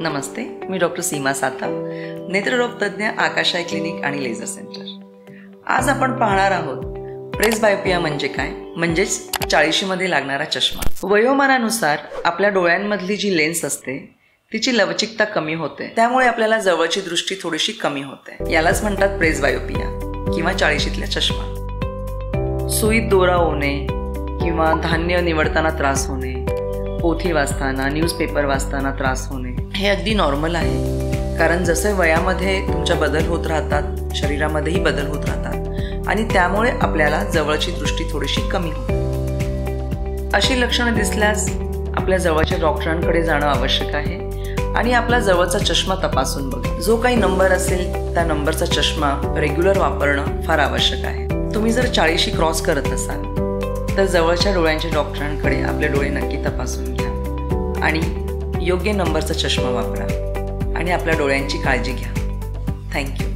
नमस्ते, मी doctor सीमा सातव, नेत्ररोग तज्ज्ञ, आकाश eye clinic आणि laser centre. आज आपण पाहणार आहोत प्रेसबायोपिया म्हणजे काय, म्हणजेच 40 मध्ये लागणारा चष्मा. वयोमानानुसार आपल्या डोळ्यांमधली जी लेन्स असते तिची लवचिकता कमी होते, त्यामुळे आपल्याला जवळची दृष्टी थोडीशी कमी होते. यालाच म्हणतात प्रेसबायोपिया किंवा 40शीतला चष्मा. सुईत दोरा होणे किंवा धान्य निवडताना त्रास होणे, पोथी वाचताना, न्यूजपेपर वाचताना त्रास होणे हे अगदी नॉर्मल आहे. कारण जसे वयामध्ये तुमच्या बदल होत राहतात, शरीरामध्येही बदल होत राहतात आणि त्यामुळे आपल्याला जवळची दृष्टी थोडीशी कमी होते. अशी लक्षणं दिसल्यास आपल्या जवळच्या डॉक्टरांकडे जाणं आवश्यक आहे आणि आपला जवळचा चष्मा तपासून बघा. जो काही नंबर असेल त्या नंबरचा चष्मा रेग्युलर वापरणं फार आवश्यक आहे. तुम्ही जर 40शी क्रॉस करत असाल तर जवळच्या डोळ्यांच्या डॉक्टरांकडे आपले डोळे नक्की तपासून घ्या आणि योग्य नंबरचा चष्मा वापरा आणि आपल्या डोळ्यांची काळजी घ्या. थँक्यू.